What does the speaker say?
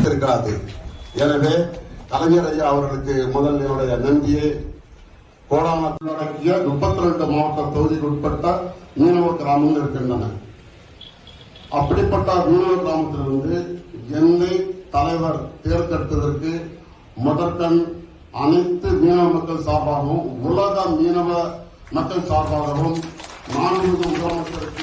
இருக்காது. எனவே கலைஞர் ஐயா அவர்களுக்கு முதல் என்னுடைய நன்றியை. கோடாமத்தில் அடக்கிய 32 மாவட்ட தொகுதிக்கு உட்பட்ட மீனவ கிராமங்கள் இருக்கின்றன. அப்படிப்பட்ட மீனவ கிராமத்திலிருந்து என்னை தலைவர் தேர்ந்தெடுத்ததற்கு முதற்கண் அனைத்து மீனவ மக்கள் சார்பாகவும் உலக மீனவ மக்கள் சார்பாகவும் நான் முதலமைச்சருக்கு